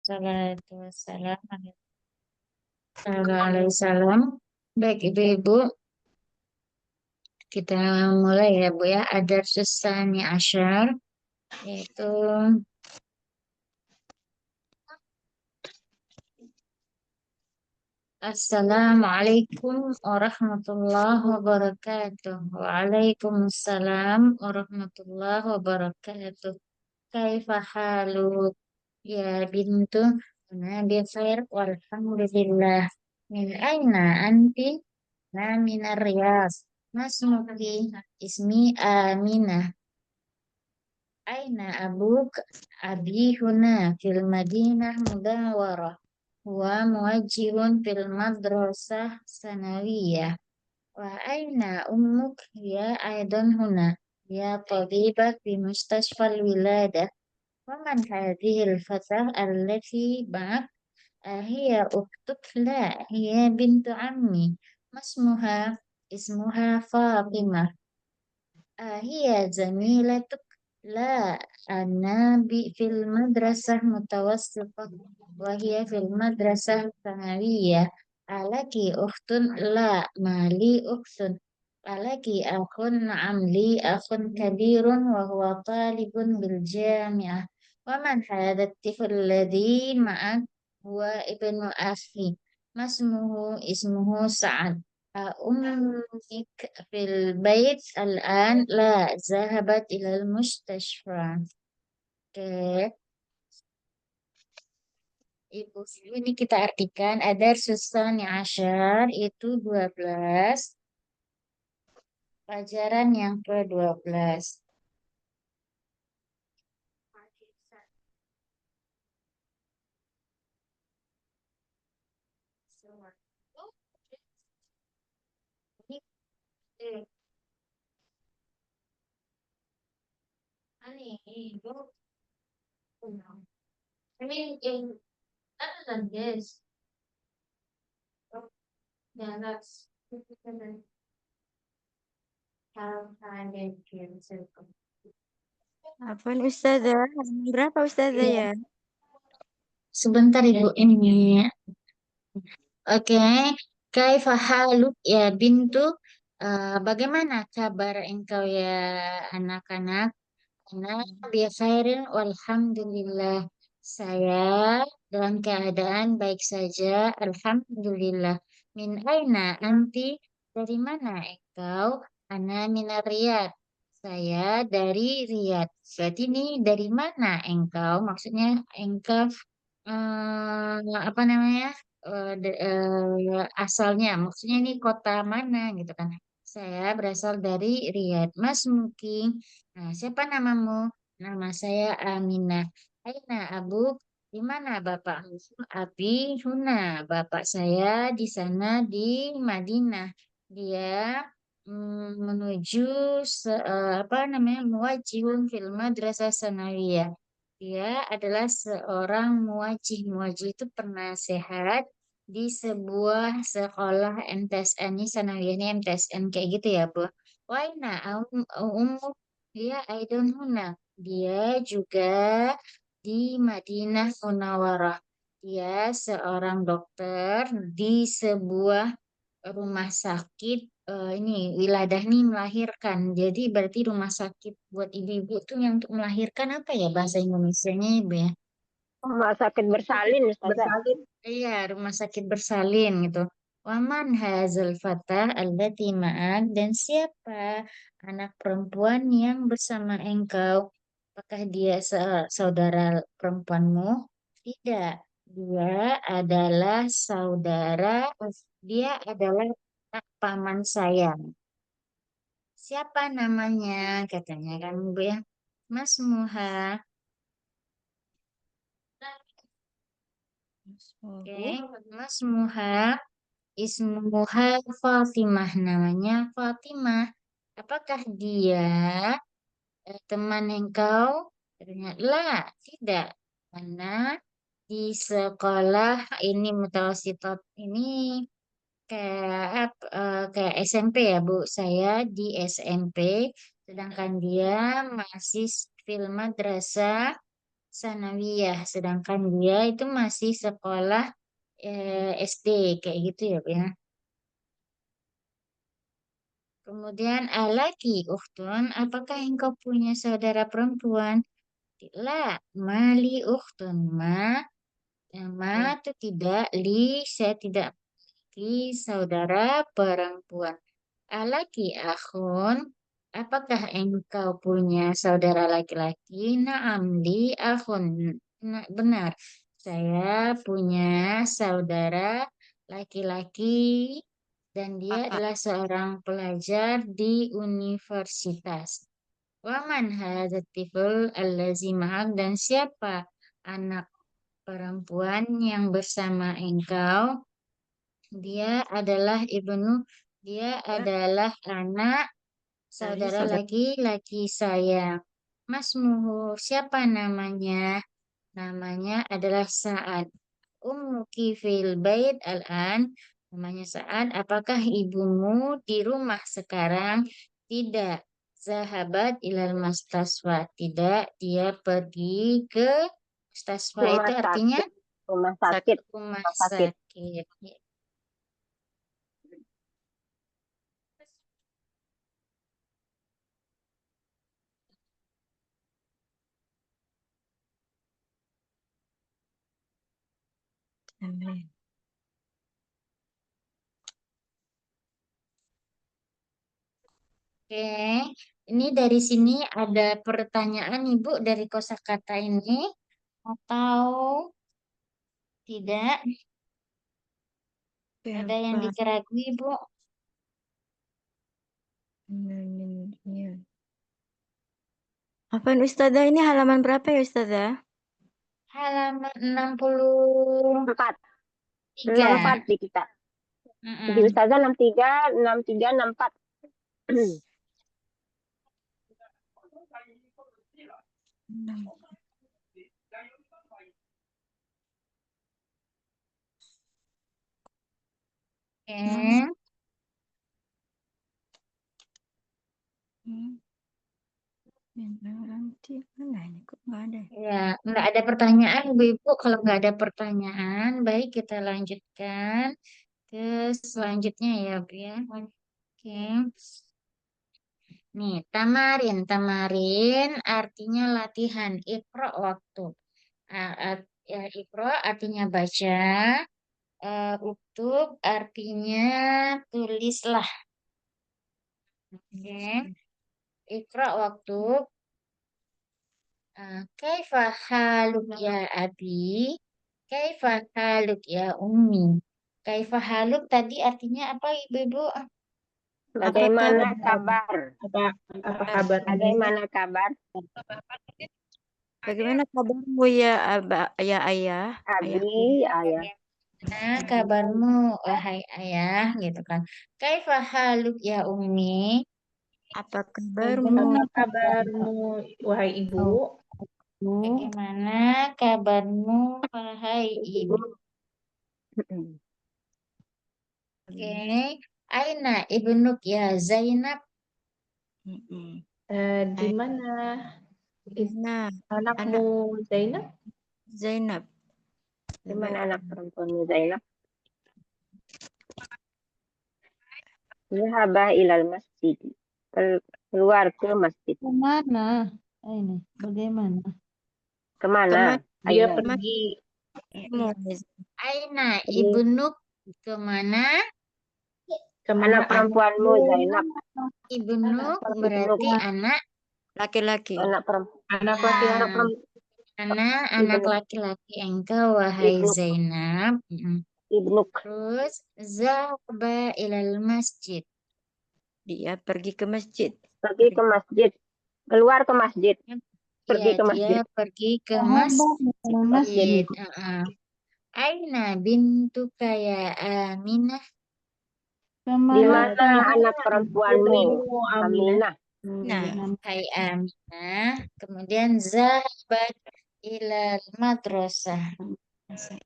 Salatu wassalam. Waalaikumsalam. Baik, Ibu-Ibu, kita mulai ya, Bu ya. Ada Susani Asyar, yaitu Assalamualaikum warahmatullahi wabarakatuh. Waalaikumsalam warahmatullahi wabarakatuh. Kaifa haluk ya bintu? Ana bi khair walhamdulillah. Min aina anti? Nah, minar Riyadh. Masmuki ismi Aminah. Aina abuk? Abi huna fil Madinah Mudawwarah. Wa muwajjihun fil madrasah sanawiyah. Wa aina ummuk? Ya aidan huna. Ya tabibah fi mustashfal wiladah. Wa man hadhil fatah allati ba'ak? Hiya uktuk? La, hiya bintu ammi. Masmuha? Ismuha Fatimah. Hiya zamilatuk? La, ana fil madrasah mutawassitah wa hiya fil madrasah thanawiyah. Alaki ukhtun? La, mali ukhtun. Alaki akhun? Na'am li akhun kabirun wa huwa talibun bil jami'ah. Wa man hadha at-tifl alladhi ma'ak? Huwa ibnu akhi. Masmuhu? Ismuhu Sa'ad. أمك في البيت الآن؟ لا، ذهبت إلى المستشفى. Oke, Ibu, ini kita artikan ada Susani Asyar itu 12, pelajaran yang ke-12. Ini aneh, Ibu. I mean, other than this, yeah, that's how time and circle. Afwan Ustazah, berapa Ustazah Iya, ya? sebentar Ibu ini. Oke, kaifa haluk ya bintu? Bagaimana kabar engkau ya anak-anak? Anak bi khairin walhamdulillah. Saya dalam keadaan baik saja, alhamdulillah. Min aina anti? Dari mana engkau? Ana minar Riyadh. Saya dari Riyadh. Berarti ini dari mana engkau? Maksudnya engkau apa namanya asalnya maksudnya ini kota mana gitu kan. Saya berasal dari Riyadh. Mas mungkin, nah, siapa namamu? Nama saya Aminah. Aina Abu? Di mana bapak? Abi Huna, bapak saya di sana di Madinah. Dia menuju apa namanya muwajihun fil madrasah sanawiyah. Dia adalah seorang muwajih. Muwajih itu penasehat di sebuah sekolah MTSN. Ini sanawiyahnya MTSN kayak gitu ya, Bu. Waina ummu? Dia Aidon Huna. Dia juga di Madinah Munawwarah. Dia seorang dokter di sebuah rumah sakit, ini wiladah nih melahirkan. Jadi berarti rumah sakit buat ibu-ibu tuh yang untuk melahirkan apa ya bahasa Indonesianya Ibu ya? Rumah sakit bersalin Ustazah. Bersalin. Iya, rumah sakit bersalin gitu. Waman hazal fatah allati ma'ak? Dan siapa anak perempuan yang bersama engkau? Apakah dia saudara perempuanmu? Tidak. Dia adalah saudara, dia adalah anak paman saya. Siapa namanya? Katanya kan Bu ya. Mas Muha. Oke, Mas Muha. Ismuha Fatimah, namanya Fatimah. Apakah dia teman engkau? Ternyata lah, tidak. Karena di sekolah ini mutawasitot ini kayak SMP ya Bu. Saya di SMP, sedangkan dia masih film madrasah sanawiyah, sedangkan dia itu masih sekolah SD kayak gitu ya, Bu, ya. Kemudian alaki uhtun, apakah engkau punya saudara perempuan? La, mali uhtun, ma itu tidak, saya tidak memiliki saudara perempuan. Alaki akhun, apakah engkau punya saudara laki-laki? Naam li akhun. Nah, benar, saya punya saudara laki-laki dan dia Kakak. adalah seorang pelajar di universitas. Waman hadzal tifl allazi ma'ak, dan siapa anak perempuan yang bersama engkau? Dia adalah ibnu, dia Ya, adalah anak dari saudara saudara. laki-laki saya. Masmuhu, siapa namanya? Namanya adalah Sa'ad. Ummuki fil bait al-an. Namanya Sa'ad. Apakah ibumu di rumah sekarang? Tidak. Zahabat ilal mastaswa. Tidak, dia pergi ke mustaswa. Itu Rumah artinya sakit. Rumah sakit sakit. rumah Rumah sakit. sakit. Amin. Oke, ini dari sini ada pertanyaan Ibu dari kosakata ini atau tidak? Ada yang Berapa? dikeragui Ibu? Iya. Apaan Ustazah, ini halaman berapa ya Ustazah? Halaman 63. 4. 64 di kita. Di Mm-mm. Ustazah 63, 63, 64. Oke. Nanti mana ini kok nggak ada? Ya, nggak ada pertanyaan Ibu-Ibu. Kalau nggak ada pertanyaan, baik kita lanjutkan ke selanjutnya ya Bu ya. Oke. Nih, tamarin. Tamarin artinya latihan. Ikro waktu. Ya, ikro artinya baca. Uktub artinya tulislah. Oke. Ikro waktu. Kaifa haluk ya abi? Kaifa haluk ya ummi? Kaifa haluk tadi artinya apa Ibu-Ibu? Bagaimana Apa kabar? apa apa kabarmu? Bagaimana kabar? Bagaimana kabarmu ya ya ayah? Abi, Ayahku. ayah. Nah, kabarmu, wahai ayah, gitu kan. Kaifa haluk ya ummi? Apa kabarmu? Bagaimana Ya, kabarmu? kabarmu, wahai ibu? Bagaimana kabarmu, wahai ibu? Oke. Aina ibnuk ya Zainab. Mm-mm. Nah, Di mana Nah, anakmu anak Zainab? Zainab. Di mana anak perempuanmu Zainab? Zahaba ilal masjid. Keluar ke masjid. Kemana? Ini bagaimana? Kemana? Kemana Aina. dia pergi? Aina Pergi. ibnuk kemana? Kemana Anak perempuanmu anakmu? Zainab. Ibnuk Ibnuk. berarti anak. Laki-laki. Anak perempuan. Anak Anak Nah, laki-laki. perempuan. anak Ibnuk. laki-laki engkau, wahai Ibnuk. Zainab. Ibnuk. Terus, zahaba ilal masjid. Dia pergi ke masjid. Pergi ke masjid. Keluar ke masjid. Ya, Pergi ke dia masjid. pergi ke Sahabat dalam masjid. masjid. Aina bintu kaya Aminah. Di Kemana mana anak perempuanmu? Putrimu Aminah. Aminah. Nah, Hai Aminah. Kemudian zahabat ilal madrasah.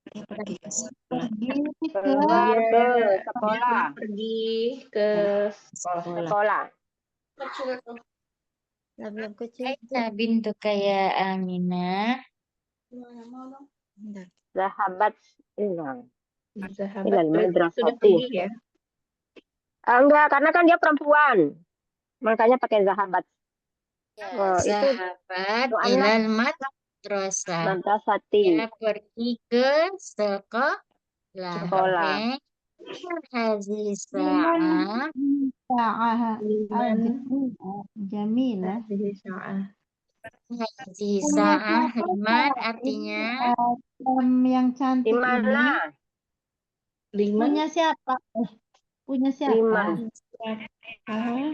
dia pergi ke sekolah. pergi ke Keluar Dia ke dia sekolah. pergi ke sekolah. Sekolah. Lah, belum kecil. Aina bintu kaya Aminah. Bentar. Zahabat ilang. Sahabat Ilal berarti sudah madrasati. pergi ya. Enggak, karena kan dia perempuan. Makanya pakai zahabat. Ya, Itu sahabat doanya ilal madrasah. madrasati. Dia pergi ke sekolah. Sekolah. Oke. Hazi Liman sa'ah. sa'ah Liman jamilah. hadhihi sa'ah. Hazi Punya sa'ah. siapa Liman Kak? artinya Jam yang Di cantik ini mana? Liman punya siapa? Punya siapa? Liman.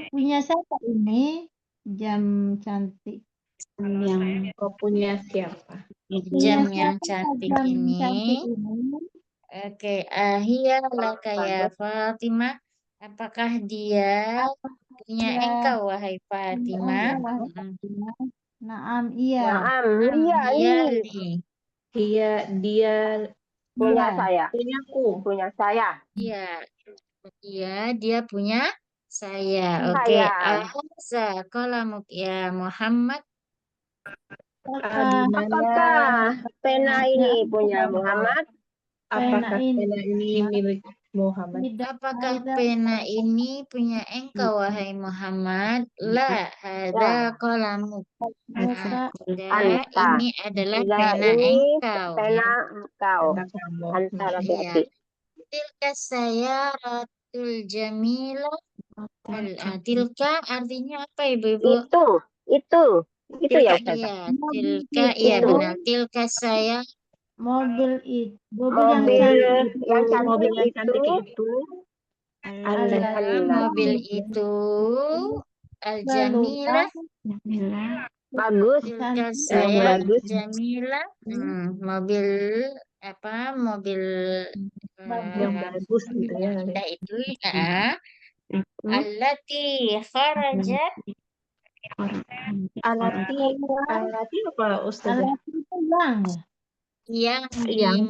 Punya siapa ini? Jam cantik. yang punya siapa? Punya jam siapa yang Kak cantik jam cantik ini. ini? Oke, ahia laka ya Fatimah. Apakah dia punya Dia engkau, wahai punya Fatimah? engkau wahai Fatimah? Naam, iya. Naam, Naam, iya hiya li. li. Dia Punya Iya. saya. punyaku. Punya saya. Iya, iya, dia punya saya. Oke, Saya. Asa kalamuk ya Muhammad. Di Apakah mana Apakah pena ini punya apakah Muhammad? apakah ini pena ini milik Muhammad? tidak Apakah ada pena ini punya engkau, wahai Muhammad? La, hada Lah, kalamuk. muka Ada, anta. ini adalah Lah pena ini engkau, pena ya. engkau. Pena kamu. Anta Iya. laki-laki. Tilka sayaratul jamilah. Tilka artinya apa, Ibu-ibu? Itu ya Tilka Ustazah. Iya, mobil tilka, iya Itu. benar. Tilka saya, mobil itu mobil yang Mobil cantik yang mobil cantik yang itu cantik itu adalah Allah. mobil itu al-jamilah. keluar Bagus. Tilka cantik yang saya bagus. jamilah. Mobil apa? Mobil Yang eh, bagus gitu ya. indah itu. Allati kharajat. Alati alati apa Ustazah? alat itu yang Yang Yang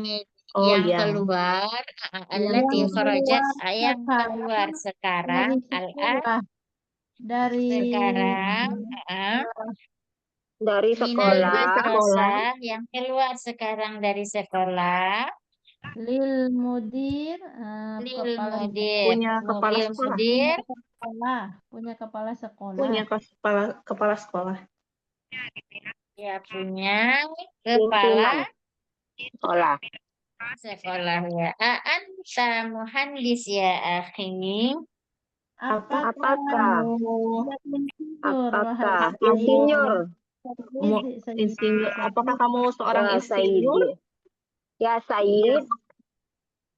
yang yang keluar, yang allati yang keluar kharajat, keluar yang keluar sekarang sekarang, dari al-an sekolah dari sekarang, Dari minal dari sekolah sekolah madrasah, yang keluar sekarang dari sekolah, lil mudir lil kepala mudir, punya kepala mobil sekolah. mudir, punya kepala sekolah Punya kepala sekolah. ya punya kepala pimpinan sekolah. sekolah, ya. Anta muhandis ya akhi. apakah Apakah tidak insinyur wahai insinyur Kamu insinyur? Apakah kamu seorang ya insinyur? Sayyidi? Ya Sayyid,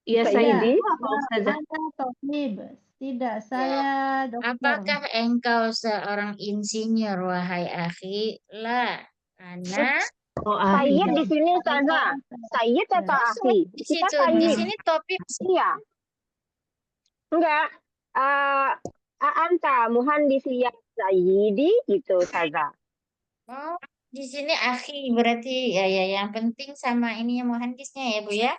Iya, tidak Sayyidi apa Ustazah? Anda tabib tidak Ya. saya dokter Apakah engkau seorang insinyur, wahai akhi? La, ana. Oh, Sayyid di ahli. sini Ustazah. Sayyid atau akhi? Di Kita situ, di Sayyid. sini topik. Iya. Enggak. Anta muhandis ya Sayyidi gitu Ustazah. Oh, di sini akhi berarti ya, ya yang penting sama ini yang muhandisnya ya Bu ya.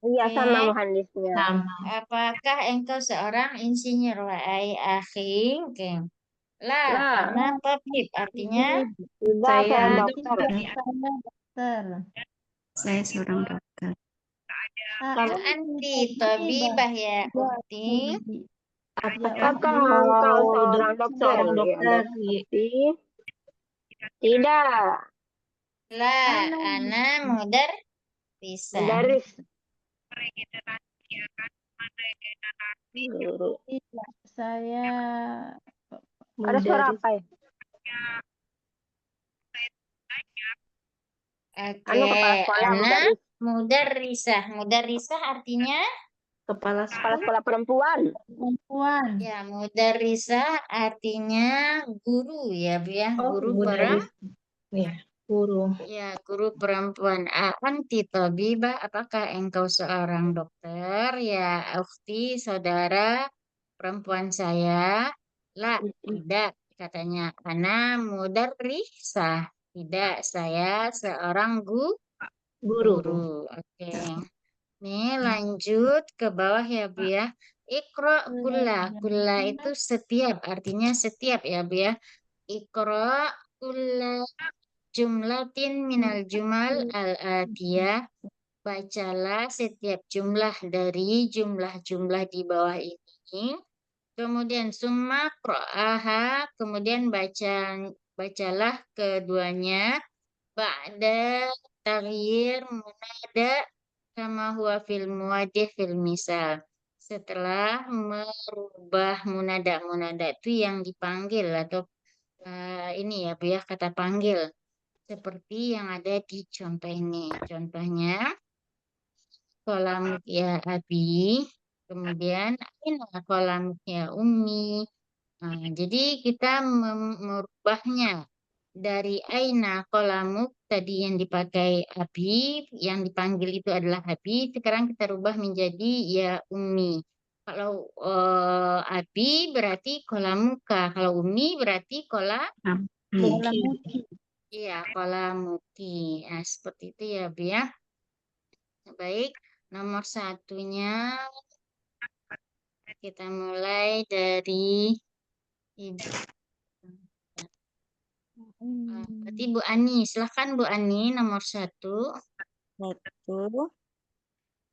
Iya Oke. sama muhandisnya. Sama. Apakah engkau seorang insinyur, wahai akhi? Oke. La, Nah, ana tabib artinya tidak Saya saya tidak dokter. saya dokter Saya seorang dokter. hal anti tabibah ya ukti. Apakah engkau seorang dokter? seorang Ya, dokter? Tidak. La, ana mudar bisa. Mudaris. tidak saya Ada suara apa ya? Oke, Kepala sekolah ana mudaris. mudarrisah. Mudarrisah artinya Kepala Kepala sekolah. sekolah perempuan. perempuan ya, mudarrisah artinya guru ya Bu ya, Oh, guru mudaris. Ya, guru. ya, guru perempuan. Anti tabibah, apakah engkau seorang dokter? Ya, ukhti, saudara perempuan saya. La, tidak, katanya. Ana mudarrisah. Tidak, saya seorang Guru. guru. Oke. Nih, lanjut ke bawah ya, Bu ya. Ikro kulla. Kulla itu setiap, artinya setiap ya, Bu ya. Ikro kulla jumlatin minal jumal al-atiyah. Bacalah setiap jumlah dari jumlah-jumlah di bawah ini. Kemudian summa qra'aha, kemudian bacalah keduanya. Ba'da taghyir munada kama huwa fil muwadih fil misal. Setelah merubah munada itu yang dipanggil atau ini ya Bu ya, kata panggil. Seperti yang ada di contoh ini. Contohnya, kolamuk ya abi, kemudian aina kolamuk ya umi. Nah, jadi kita merubahnya dari aina kolamuk tadi yang dipakai abi, yang dipanggil itu adalah abi, sekarang kita rubah menjadi ya umi. Kalau abi berarti kolamuka, kalau umi berarti Bola Mungkin. muti. iya kolamuki. Nah, seperti itu ya Bu ya. Baik, nomor satunya kita mulai dari Ibu. Berarti Bu Ani, silahkan Bu Ani nomor satu. Satu.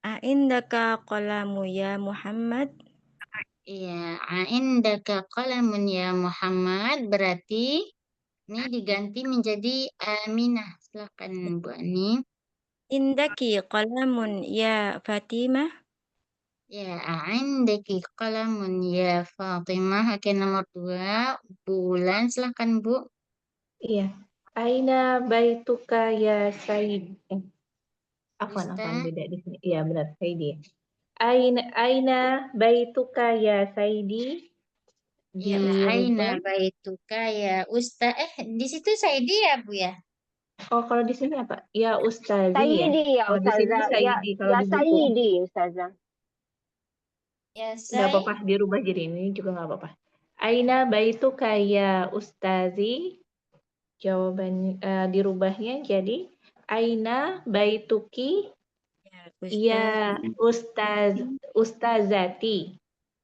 Aindaka qalamu ya Muhammad? Iya, indaka qalamun ya Muhammad berarti ini diganti menjadi Aminah. Silahkan Bu Ani. Indaki qalamun ya Fatimah? Ya, indaki qalamun ya Fatimah. Oke, nomor dua. Bulan, silahkan Bu. Iya. Aina baituka ya Said. Afwan, Ustaz. beda di sini. Iya, benar, Saidi. Aina baituka ya Saidi. Ya, aina Dirubah. baituka ya Ustaz. Di situ Saidi ya Bu ya? Oh, kalau di sini apa? Ya Ustazi ya. Sayyidi ya Kalau di sini Ustazah. Ya, Saidi, kalau ya di buku. Sayyidi Ustazah. Ya, Nggak apa-apa, dirubah jadi ini juga nggak apa-apa. Aina baituka ya Ustazi. Jawabannya dirubahnya jadi Aina baituki Ya ya Ustazati.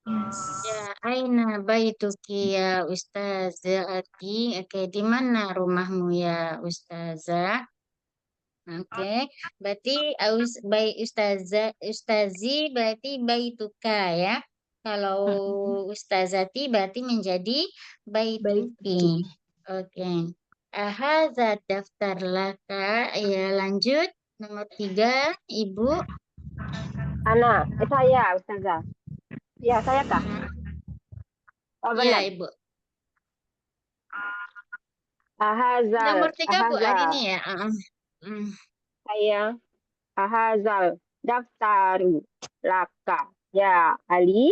Ya, aina baituki ya Ustazati. Oke, di mana rumahmu ya Ustazah? Oke, berarti Ustazi berarti baituka ya. Kalau Ustazati berarti menjadi baituki. Baituki. Oke. Ahadza daftar laka. Ya, lanjut. Nomor 3, Ibu. Saya Ustazah. Ya, saya kah? Oh, Ya, benar. Ibu. Nomor 3 Bu Adi nih ya. Hmm. Saya ahazal daftaru laka ya Ali.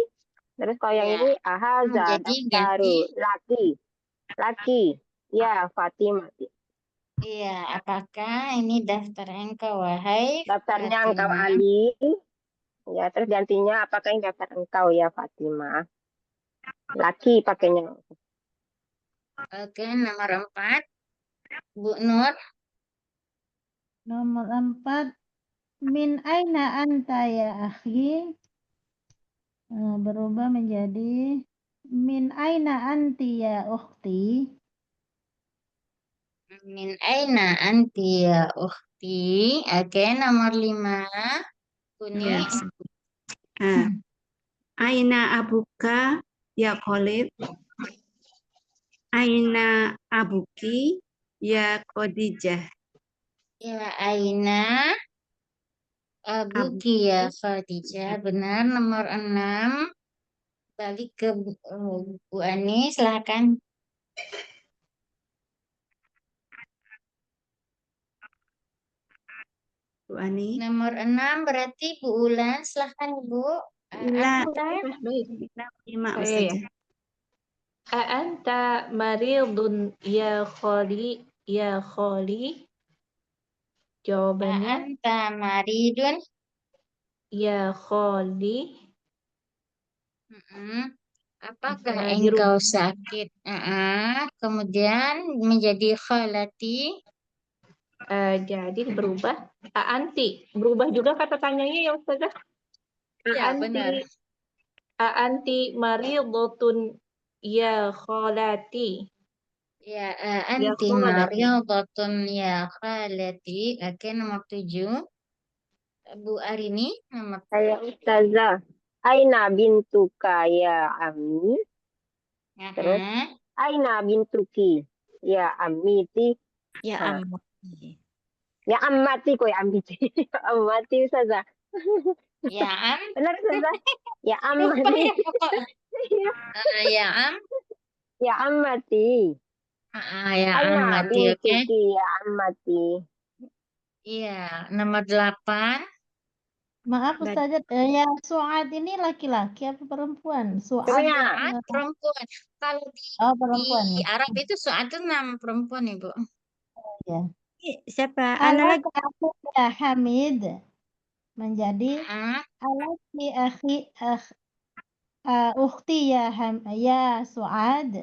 Terus kalau yang Ya, ini ahaza jadi ganti. daftaru laki ya Fatimah. Iya, apakah ini daftar engkau, wahai Daftarnya engkau Fatimah? Ali. Ya, terus gantinya apakah yang daftar engkau ya Fatimah? Laki pakainya. Oke, nomor 4, Bu Nur. Nomor 4. Min aina anta ya akhi? Berubah menjadi min aina anti ya ukhti? Min aina anti ya ukhti. Oke, nomor 5, Kuni. Ya. Aina abuka ya Khalid? Aina abuki ya Khadijah? Ya, aina abuki ya Khadijah. Benar, nomor 6. Balik ke Bu Ani, silakan. Bu Ani. Nomor 6 berarti Bu Ulan, silakan Bu. Ila. Baik. Lima Saya Ustazah. ya. A'anta maridun ya Khali? Jawabannya Anta maridun. ya Khali. Apakah Dirubah. engkau sakit? Kemudian menjadi khalati. Jadi berubah. A'anti. Berubah juga kata tanyanya ya Ustazah. Ya, benar. A'anti maridotun ya Khalati. Ya, Ya anti khalati. mariyadatun ya khalati. Oke, nomor 7. Bu Arini, nomor Saya Ustazah. Aina bintuka ya Ami. Terus, Aha. Aina bintuki ya Amiti. Ya Ha. amati. Ya Ammati kok ya Amiti. Ya Ammati Ustazah. Ya am, Benar Ustazah? Ya lupa Ammati. ya pokoknya. Ya am, Ya Ammati. ya am Aina mati, oke. bintuki ya Ammati. Iya, nomor 8. Maaf Bad- Ustazah, ya Suad ini laki-laki apa perempuan? Suad Sebenarnya. Suat perempuan. Kalau oh di perempuan ya. Arab itu Suat itu nama perempuan, Ibu. Ya. Siapa? Ana Alat lagi. aku ya Hamid menjadi Ah, alat di akhi ukhti ya ya Suad.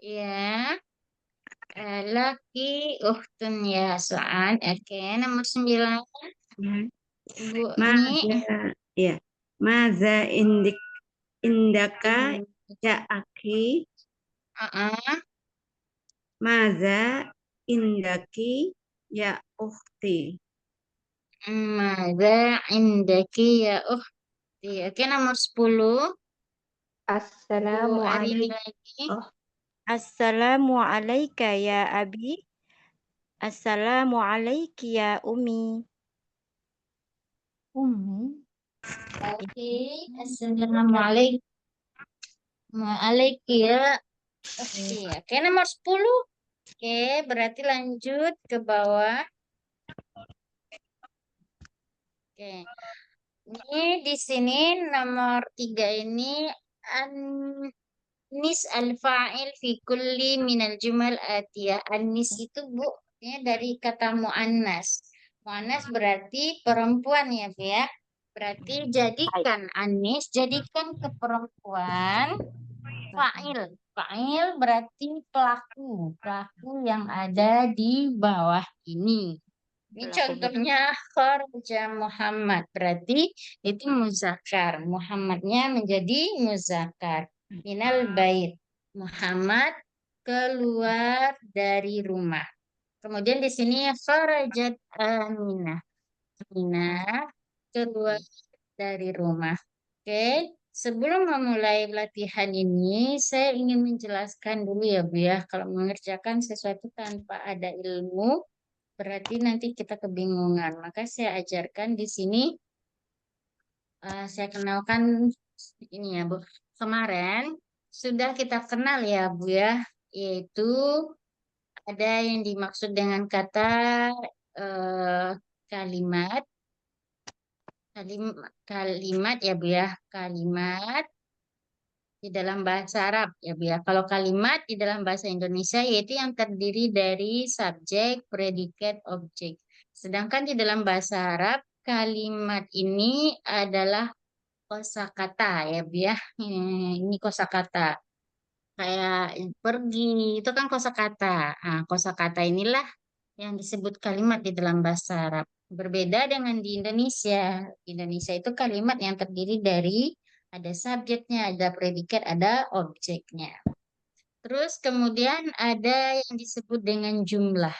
ya. Laki uhtun ya Suat. Oke, nomor 9. Ya. Bu Ni. Maza, ya. Maza indaka ya akhi. Ah, Maza indaki ya ukhti. Mada indaki ya ukhti. Oke, nomor 10. Bu Arini Assalamualaikum. lagi. Oh, Assalamu alayka ya abi. Assalamu alayki ya umi. Umi. Oke, Assalamualaikum. Waalaikum ya ukhti. Oke, nomor 10. Oke, berarti lanjut ke bawah. Oke, ini di sini nomor 3 ini Anis al-fa'il fi kulli minal jumal atiyah. Anis itu Bu, ya, dari kata mu'annas. Mu'annas berarti perempuan ya Bu ya. Berarti Baik. jadikan anis, jadikan ke perempuan fa'il. Fa'il berarti pelaku. Pelaku yang ada di bawah ini. Ini Pelaku contohnya kharaja Muhammad. Berarti itu muzakkar. Muhammadnya menjadi muzakkar. Minal bait. Muhammad keluar dari rumah. Kemudian di sini kharajat Aminah. Aminah keluar dari rumah. Oke, sebelum memulai latihan ini, saya ingin menjelaskan dulu ya Bu ya. Kalau mengerjakan sesuatu tanpa ada ilmu, berarti nanti kita kebingungan. Maka saya ajarkan di sini, saya kenalkan ini ya Bu. Kemarin sudah kita kenal ya Bu ya, yaitu ada yang dimaksud dengan kata eh, kalimat, kalimat ya Bu ya, kalimat di dalam bahasa Arab ya Bu ya. Kalau kalimat di dalam bahasa Indonesia yaitu yang terdiri dari subjek, predikat, objek. Sedangkan di dalam bahasa Arab kalimat ini adalah kosakata ya Bu ya. Ini kosakata. Kayak pergi itu kan kosakata. Nah, kosakata inilah yang disebut kalimat di dalam bahasa Arab. Berbeda dengan di Indonesia. Di Indonesia itu kalimat yang terdiri dari ada subjeknya, ada predikat, ada objeknya. Terus kemudian ada yang disebut dengan jumlah.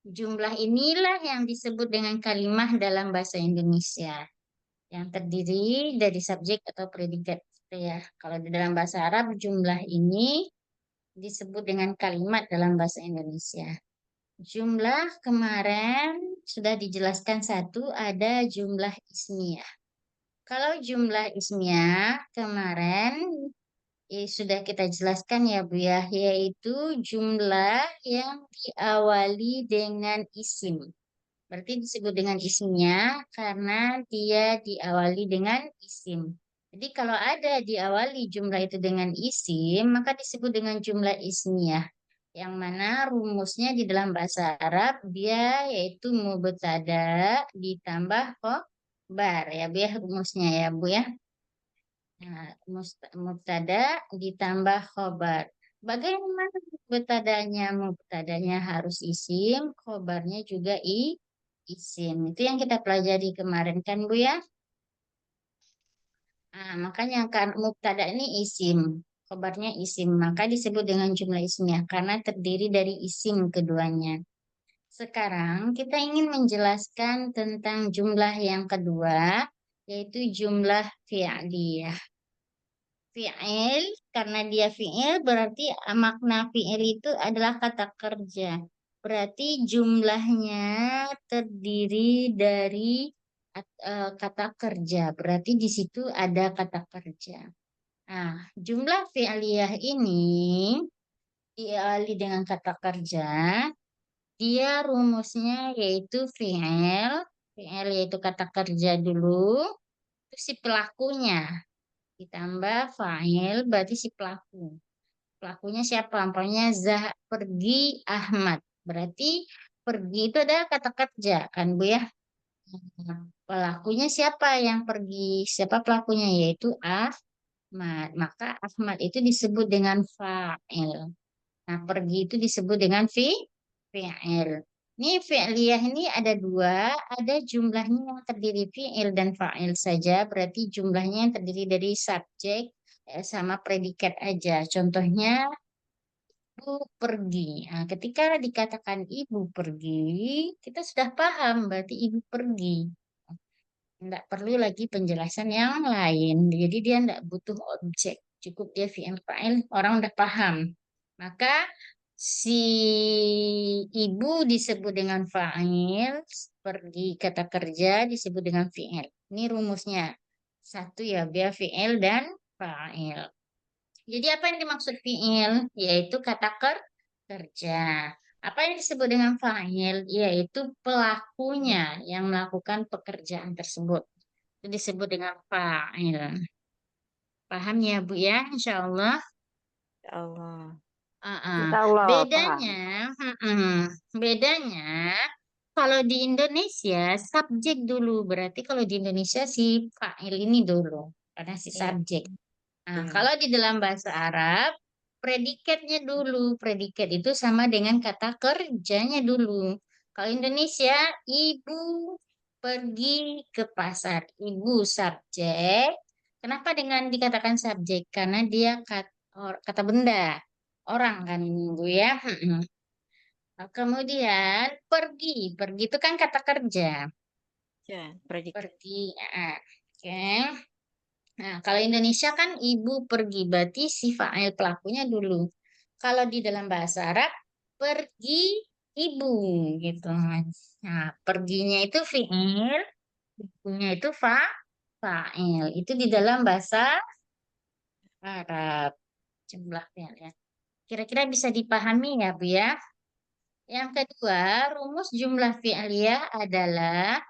Jumlah inilah yang disebut dengan kalimat dalam bahasa Indonesia. Yang terdiri dari subjek atau predikat. Gitu ya. Kalau di dalam bahasa Arab, jumlah ini disebut dengan kalimat dalam bahasa Indonesia. Jumlah kemarin sudah dijelaskan satu, ada jumlah ismiyah. Kalau jumlah ismiyah kemarin sudah kita jelaskan ya Bu ya, yaitu jumlah yang diawali dengan isim. Berarti disebut dengan isimnya karena dia diawali dengan isim. Jadi kalau ada diawali jumlah itu dengan isim, maka disebut dengan jumlah ismiyah. Yang mana rumusnya di dalam bahasa Arab dia yaitu mubtada ditambah khobar ya Bu ya, rumusnya ya Bu ya. Nah, mubtada ditambah khobar. Bagaimana mubtadanya? Mubtadanya harus isim, khobarnya juga isim. Itu yang kita pelajari kemarin kan Bu ya? Nah, makanya kan mubtada ini isim, Khobarnya isim, maka disebut dengan jumlah ismiyah karena terdiri dari isim keduanya. Sekarang kita ingin menjelaskan tentang jumlah yang kedua, yaitu jumlah fi'liyah. Fi'il, karena dia fi'il berarti makna fi'il itu adalah kata kerja. Berarti jumlahnya terdiri dari kata kerja. Berarti di situ ada kata kerja. Nah, jumlah fi'liyah ini diawali dengan kata kerja. Dia rumusnya yaitu fi'il. Fi'il yaitu kata kerja dulu. Terus si pelakunya. Ditambah fa'il berarti si pelaku. Pelakunya siapa? Umpamanya pergi Ahmad. Berarti pergi itu adalah kata kerja kan Bu ya? Nah, pelakunya siapa yang pergi? Siapa pelakunya? Yaitu Ahmad. Maka Ahmad itu disebut dengan fa'il. Nah, pergi itu disebut dengan fi'il. Ini fi'liyah ini ada dua, ada jumlahnya yang terdiri fi'il dan fa'il saja, berarti jumlahnya yang terdiri dari subjek sama predikat aja. Contohnya, ibu pergi. Nah, ketika dikatakan ibu pergi, kita sudah paham berarti ibu pergi. Tidak perlu lagi penjelasan yang lain. Jadi dia tidak butuh objek. Cukup dia fi'il fa'il, orang udah paham. Maka si ibu disebut dengan fa'il, pergi kata kerja disebut dengan fi'il. Ini rumusnya. Satu ya, biar fi'il dan fa'il. Jadi apa yang dimaksud fi'il? Yaitu kata kerja. Apa yang disebut dengan fa'il? Yaitu pelakunya yang melakukan pekerjaan tersebut. Itu disebut dengan fa'il. Paham ya Bu ya? Insya Allah. Ya Allah. Uh-uh. Insya Allah paham. Bedanya kalau di Indonesia subjek dulu, berarti kalau di Indonesia si fa'il ini dulu, karena si Iya. subjek. Nah, Ya. kalau di dalam bahasa Arab, predikatnya dulu. Predikat itu sama dengan kata kerjanya dulu. Kalau Indonesia, ibu pergi ke pasar. Ibu subjek. Kenapa dengan dikatakan subjek? Karena dia kata benda. Orang kan, Bu ya. Nah, kemudian pergi. Pergi itu kan kata kerja. Ya, predikat. Pergi. Oke. Nah, kalau Indonesia kan ibu pergi, berarti si fa'il pelakunya dulu. Kalau di dalam bahasa Arab, pergi ibu gitu. Nah, perginya itu fi'il, ibunya itu fa'il. Itu di dalam bahasa Arab. Jumlah fi'il ya. Kira-kira bisa dipahami ya, Bu ya? Yang kedua, rumus jumlah fi'liyah adalah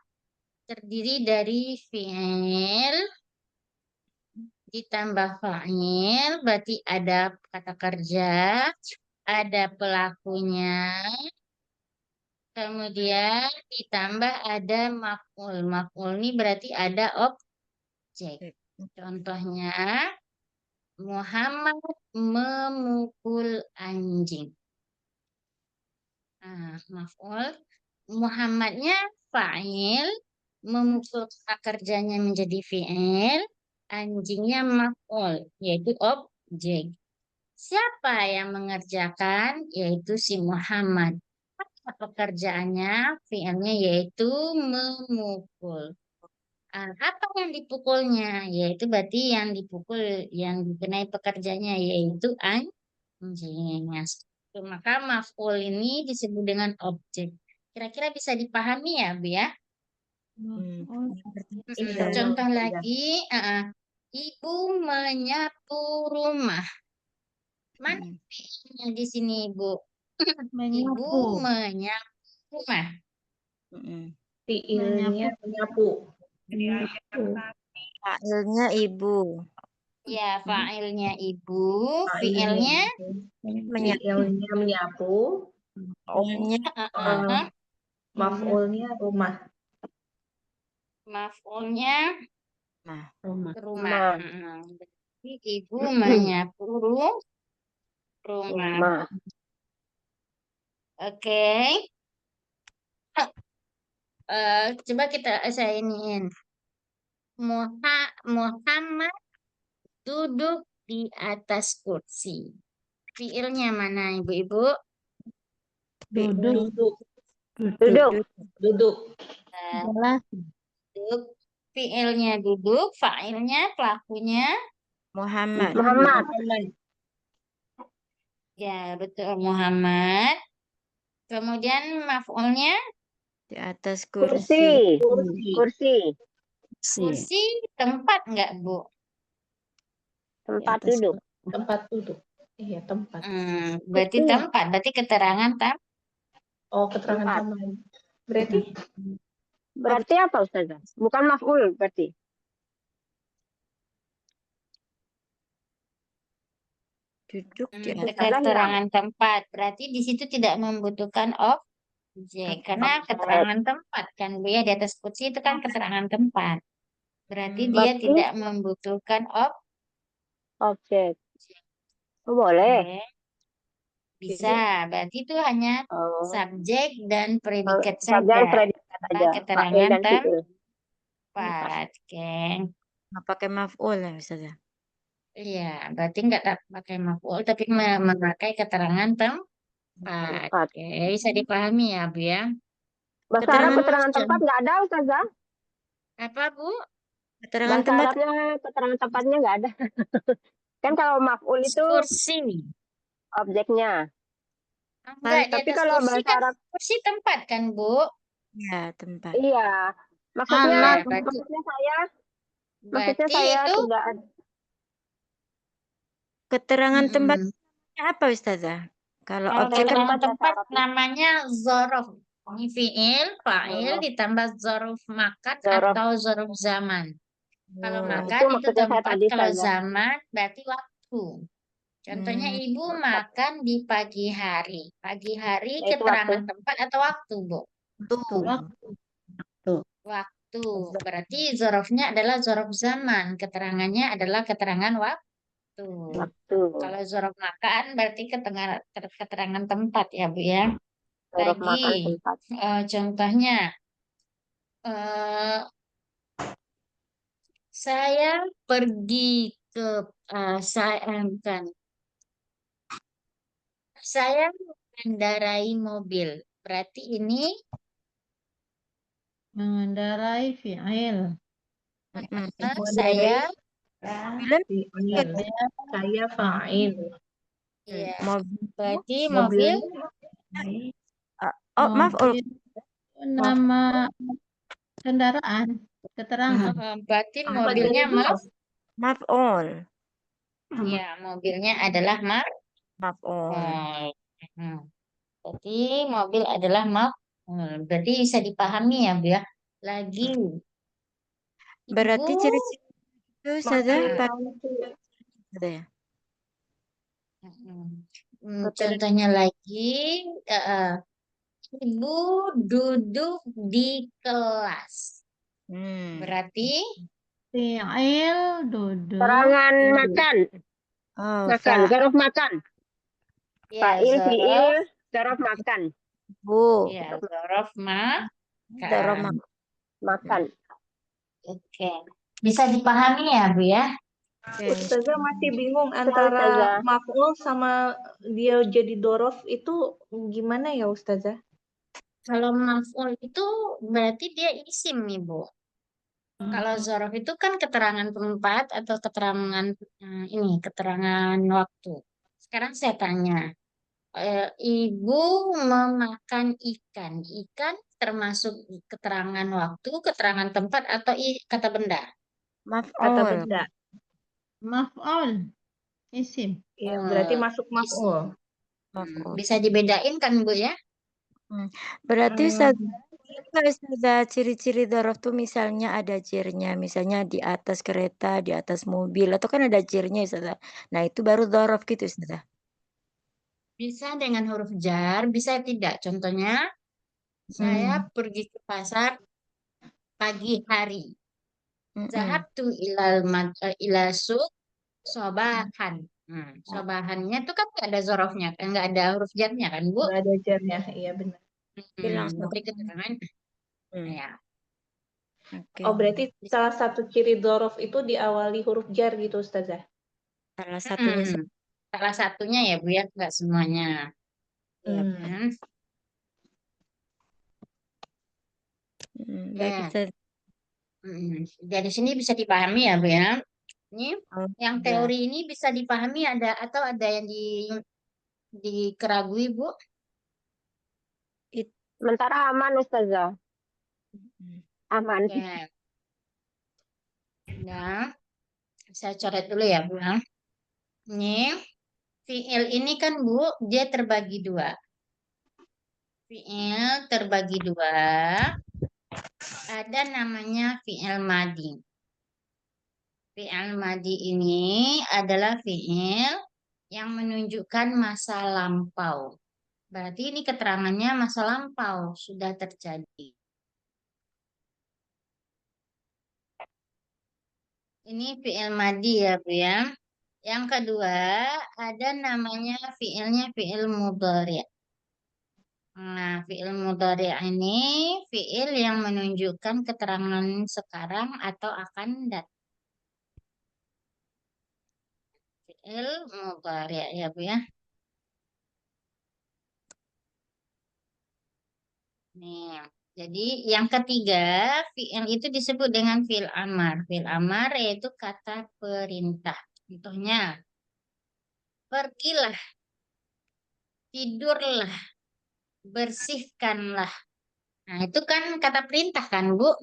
terdiri dari fi'il ditambah fa'il, berarti ada kata kerja, ada pelakunya, kemudian ditambah ada maf'ul. Maf'ul ini berarti ada objek. Contohnya, Muhammad memukul anjing. Nah, maf'ul. Muhammadnya fa'il, memukul kata kerjanya menjadi fi'il, anjingnya maf'ul, yaitu objek. Siapa yang mengerjakan? Yaitu si Muhammad. Apa pekerjaannya? Fi'ilnya yaitu memukul. Apa yang dipukulnya? Yaitu berarti yang dipukul, yang dikenai pekerjaannya yaitu anjing. Maka maf'ul ini disebut dengan objek. Kira-kira bisa dipahami ya, Bu ya? Oh, Insya Allah. Contoh Iya. lagi, ibu menyapu rumah. Mana fi'ilnya di sini, Bu? Ibu menyapu. menyapu rumah. Fiilnya menyapu. Menyapu. Fa'ilnya ibu. Ya, fa'ilnya ibu, Fiilnya fi'ilnya Menyapu. Fiilnya menyapu. Fa'ilnya eh, Maf'ulnya rumah. maf'ulnya Rumah. rumah. Rumah. Jadi ibu menyapu rumah. Rumah. Oke. Coba saya iniin. Muhammad duduk di atas kursi. Fiilnya mana ibu-ibu? Duduk. Duduk. Duduk. Duduk. Nah, Jelas. duduk. Fiilnya duduk, fa'ilnya, pelakunya. Muhammad. Muhammad. Ya, betul Muhammad. Kemudian maf'ulnya Di atas Kursi. kursi. Kursi. kursi tempat enggak, Bu? Tempat Di atas duduk. Tempat duduk. Iya, tempat. Berarti Kursi. tempat, berarti keterangan Oh, keterangan Tempat. tambahan. Berarti Berarti apa Ustazah? Bukan maf'ul berarti. duduk di atas. keterangan tempat. Berarti di situ tidak membutuhkan objek karena keterangan tempat kan, Bu ya, di atas kursi itu kan keterangan tempat. Berarti dia Berarti tidak membutuhkan objek. Oh, boleh. objek. Bisa, berarti itu hanya Oh, subjek dan predikat subjek saja. predikat Tanpa aja. Fa'il keterangan dan fi'il. tempat, geng. Nggak pakai maf'ul ya Ustazah. Iya, berarti nggak pakai maf'ul, tapi memakai keterangan tempat. Tempat. Oke, bisa dipahami ya, Bu ya. Bahasa Arab Keterangan keterangan tempat nggak ada Ustazah. Apa, Bu? Keterangan Bahasa tempat Arabnya keterangan tempatnya nggak ada. Kan kalau maf'ul itu Kursi. objeknya. Enggak, di Tapi atas kalau kursi bahasa kan Arab, kursi tempat kan, Bu? ya tempat. iya. Nah, Maksudnya berarti saya itu tidak ada. Keterangan tempat mm-mm. apa Ustazah? Kalau Kalau objek kan keterangan Tempat bahasa tempat Arab. namanya zorof. Ini fiil, fa'il Oh, ditambah zorof makan Zorof. atau zorof zaman. Kalau Oh, Nah, makan itu itu maksudnya saya tempat, tadi kalau Ustazah. zaman berarti waktu. Contohnya ibu makan di pagi hari. Pagi hari Yaitu keterangan waktu. tempat atau waktu, Bu? tuh. Waktu. Berarti zorofnya adalah zorof zaman. Keterangannya adalah keterangan waktu. Waktu. Kalau zorof makan berarti keterangan tempat ya, Bu ya. Zorof makan Lagi tempat. contohnya eh, saya pergi ke saya mengendarai mobil. Berarti ini Mengendarai fi'il. saya Film fi'il. Saya fa'il. ya. mobil. Berarti mobil Oh, maaf. Mobil itu nama kendaraan. Keterangan. berarti Apa mobilnya jadi zorof? Maf'ul. ya, mobilnya adalah Maf'ul. Berarti mobil adalah berarti bisa dipahami ya, Bu ya. Lagi Berarti ibu ciri-ciri itu Ustazah makan. ada ya? Contohnya lagi, ibu duduk di kelas. Berarti Fi'il duduk. Keterangan makan. Oh, Makan. Zorof makan. ya Fa'il, zorof, fi'il, zorof makan. Bu. ya zorof Zorof makan. Makan. Oke, bisa dipahami ya, Bu ya. Ustazah masih bingung Ustazah. antara maf'ul sama dia jadi dorof itu gimana ya Ustazah? Kalau maf'ul itu berarti dia isim nih, Bu. Kalau zorof itu kan keterangan tempat atau keterangan keterangan waktu. Sekarang saya tanya, ibu memakan ikan. Ikan termasuk keterangan waktu, keterangan tempat atau kata benda? Kata Maf'ul. benda. Maf'ul. Isim. Iya, berarti masuk maf'ul. Maf'ul. Bisa dibedain kan, Bu ya? Berarti Ustazah ciri-ciri dzaraf tuh misalnya ada jirnya, misalnya di atas kereta, di atas mobil, atau kan ada jirnya Ustazah. Nah itu baru dzaraf gitu Ustazah. Bisa dengan huruf jar, bisa tidak. Contohnya, saya pergi ke pasar pagi hari. Zahabtu ila suq sobahan. Sobahannya itu kan nggak ada zorofnya, kan nggak ada huruf jarnya kan, Bu? Nggak ada jarnya, iya benar. Langsung. Tapi keterangan, ya. Oke. Oh, berarti salah satu ciri dzaraf itu diawali huruf jar gitu Ustazah. Salah satunya Mm-mm. Salah satunya ya Bu ya, nggak semuanya. Ya Hmm. kan? baik Ya. Ustaz. Dari sini bisa dipahami ya Bu ya. Ini yang Ya. teori ini bisa dipahami ada atau ada yang dikeragui Bu? It- Sementara aman, Ustazah. Aman. Oke. Nah, saya coret dulu ya Bu ya. Ini fiil ini kan Bu, dia terbagi dua. Fiil terbagi dua. Ada namanya fiil madi. Fi'il madi ini adalah fi'il yang menunjukkan masa lampau. Berarti ini keterangannya masa lampau sudah terjadi. Ini fi'il madi ya Bu ya. Yang kedua ada namanya fi'ilnya fi'il mudhari'. Nah, fi'il mudhari' ini fi'il yang menunjukkan keterangan sekarang atau akan datang. Fi'il mudhari' ya Bu ya. Nih, jadi yang ketiga, fi'il itu disebut dengan fi'il amar. Fi'il amar yaitu kata perintah. Contohnya, pergilah, tidurlah, bersihkanlah. Nah, itu kan kata perintah kan, Bu?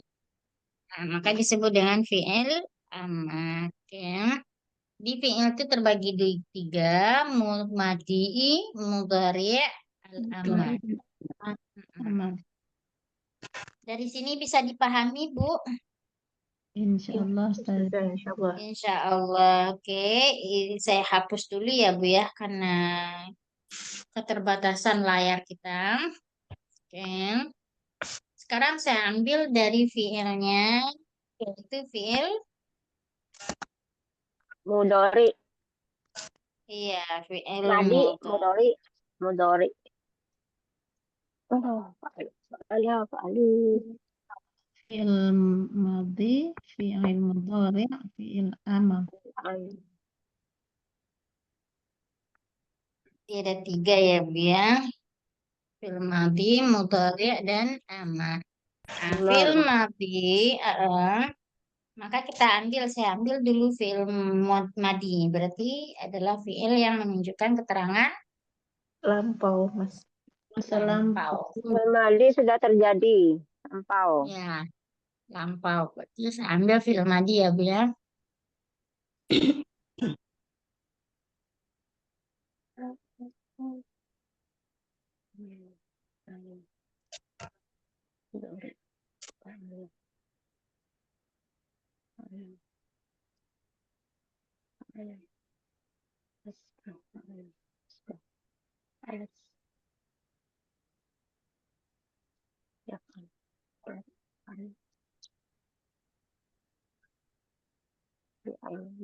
Nah, maka disebut dengan fi'il amar. Oke. Di fi'il itu terbagi di tiga, madi, mudhari', al-amar. Aman. Dari sini bisa dipahami, Bu? Insya Allah Ustaz. Sudah, insya Allah. Insya Allah, oke. Ini saya hapus dulu ya Bu ya, karena keterbatasan layar kita. Oke. Sekarang saya ambil dari fiilnya, yaitu fiil, Mudori. iya, fiil Madi, mudhari. Mudori. Oh, ya, Pak Ali. Fi'il madi, fi'il mudhari', fi'il amar. Jadi ada tiga ya Bu ya, fiil madi, mudhari, dan amar. Nah, fiil madi, maka saya ambil dulu fiil madi. Berarti adalah fiil yang menunjukkan keterangan Lampau, Mas. Masa lampau. Madi sudah terjadi. Lampau. Ya, lampau. Berarti saya ambil fiil madi ya Bu ya.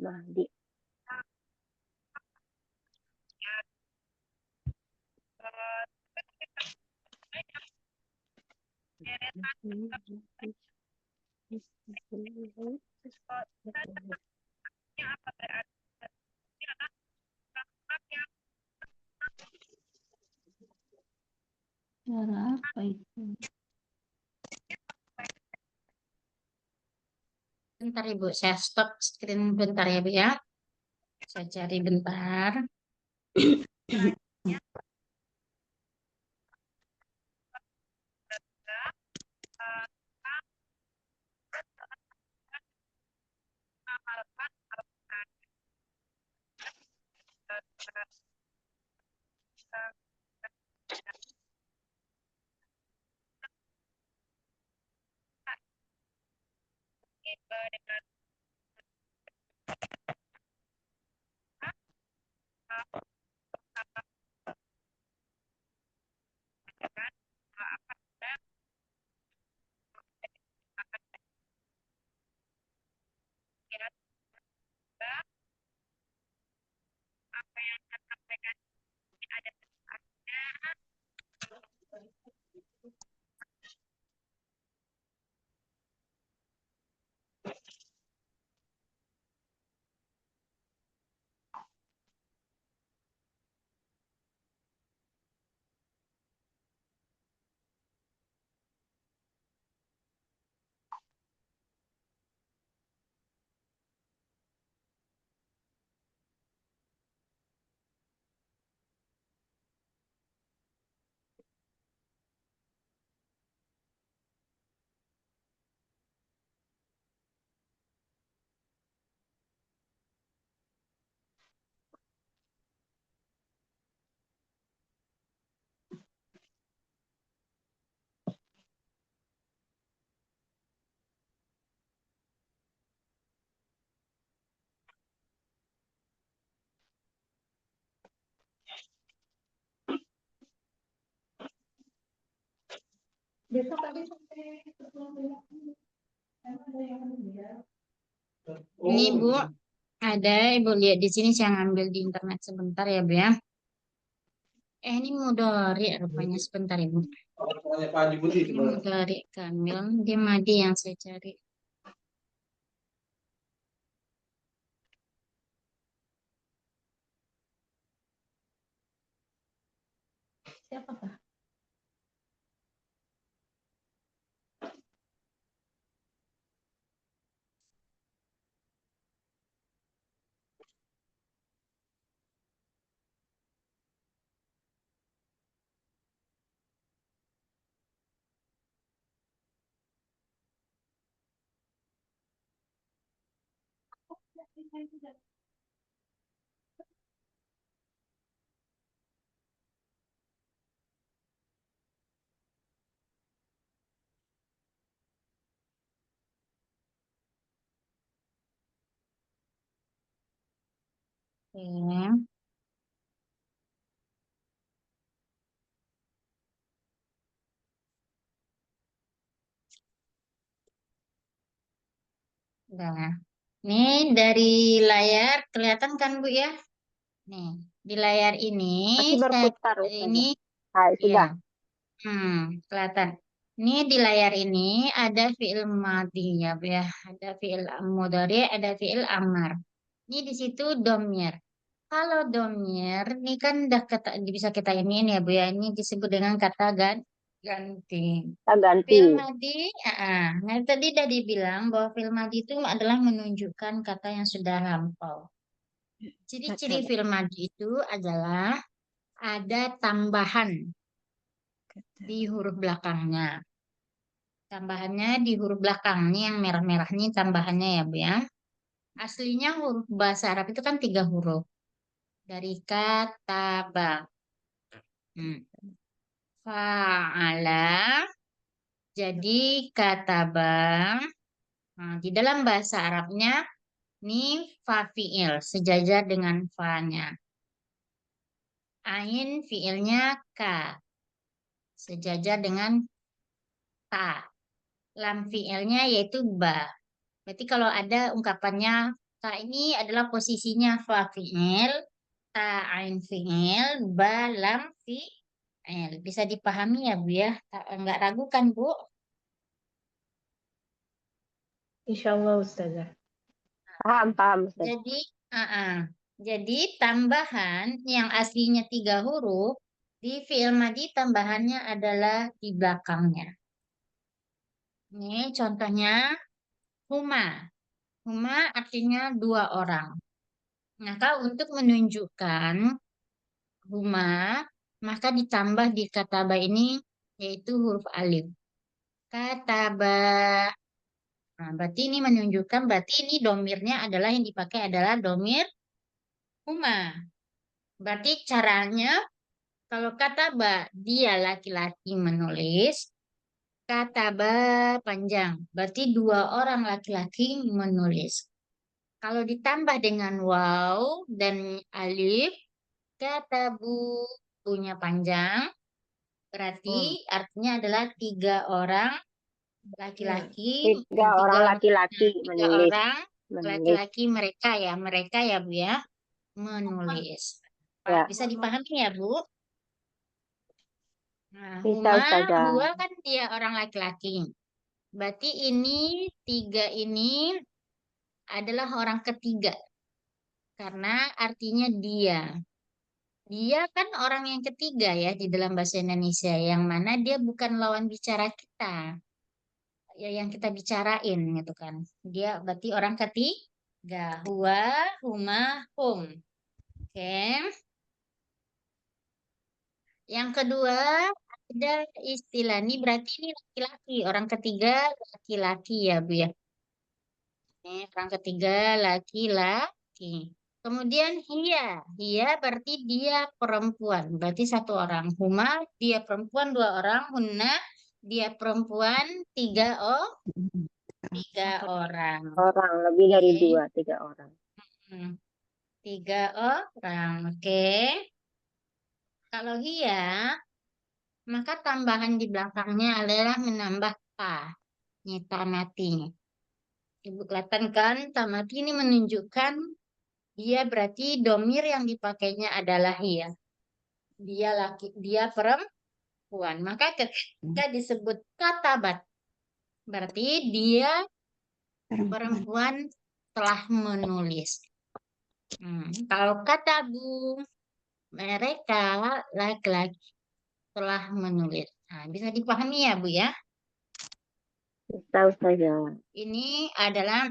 Madi. cara apa itu? Bentar Ibu, saya stop screen bentar ya Bu ya. Saya cari bentar. Besok tadi sampai Ini Bu, ada Ibu lihat di sini saya ngambil di internet sebentar ya Bu ya. Ini mudhari rupanya sebentar Ibu. Ini mudhari kamil, dia madi yang saya cari. siapa Kak? Oke. Nah, ini dari layar kelihatan kan Bu ya? Nih, di layar ini Masih berputar ini Ustazah. Hai, ya, sudah. kelihatan. Ini di layar ini ada fiil madi ya Bu ya, ada fiil mudhari, ada fiil amar. Ini di situ domir. Kalau domir, ini kan udah kata, bisa kita ini ya Bu ya, ini disebut dengan kata ganti. Kita ganti. Fiil madi, nah tadi udah dibilang bahwa fiil madi itu adalah menunjukkan kata yang sudah lampau. Ciri-ciri fiil madi itu adalah ada tambahan di huruf belakangnya. Tambahannya di huruf belakang, ini yang merah-merah ini tambahannya ya Bu ya. Aslinya huruf bahasa Arab itu kan 3 huruf. Dari kata ba. Fa'ala, jadi kata ba. Nah, di dalam bahasa Arabnya, ini fa fi'il, sejajar dengan fa-nya. Ain fi'ilnya ka, sejajar dengan ta. Lam fi'ilnya yaitu ba. Berarti kalau ada ungkapannya, ta ini adalah posisinya fa fi'il, ta ain fi'il, ba lam fi'il. Bisa dipahami ya Bu ya? Enggak ragu kan Bu? Insya Allah Ustazah. Paham, Ustazah. Jadi, jadi tambahan yang aslinya 3 huruf, di fi'il madi tambahannya adalah di belakangnya. Ini contohnya huma. Huma artinya 2 orang. Maka untuk menunjukkan huma, maka ditambah di kataba ini yaitu huruf alif. Kataba. Nah, berarti ini menunjukkan, berarti ini domirnya adalah yang dipakai adalah domir huma. Berarti caranya, kalau kata ba, dia laki-laki menulis, kata ba panjang. Berarti 2 orang laki-laki menulis. Kalau ditambah dengan waw dan alif, kata bu punya panjang, berarti artinya adalah 3 orang laki-laki, 3 orang laki-laki 3 menulis. orang laki-laki mereka ya Bu ya, menulis. Ya, Bisa dipahami ya Bu? Nah, bisa huma Ustazah. 2 kan dia orang laki-laki. Berarti ini 3 ini adalah orang ketiga. Karena artinya dia. Dia kan orang yang ketiga ya di dalam bahasa Indonesia. Yang mana dia bukan lawan bicara kita. Ya yang kita bicarain gitu kan. Dia berarti orang ketiga. Huwa, huma, hum. Oke. Yang kedua ada istilah ini berarti ini laki-laki. Orang ketiga laki-laki ya Bu ya. Ini orang ketiga laki-laki. Kemudian hia berarti dia perempuan. Berarti 1 orang. Huma dia perempuan 2 orang. Hunna dia perempuan 3 orang. Orang lebih dari Oke. 3 orang. 3 orang. Oke. Kalau hia maka tambahan di belakangnya adalah menambah ta. Ini tamati. Ibu kelihatan kan, tamati ini menunjukkan dia berarti domir yang dipakainya adalah ya. Dia laki, dia perempuan. Maka ketika disebut katabat, berarti dia perempuan telah menulis. Kalau kata Bu, mereka laki-laki telah menulis. Nah, bisa dipahami ya Bu ya? Bisa saja. Ini adalah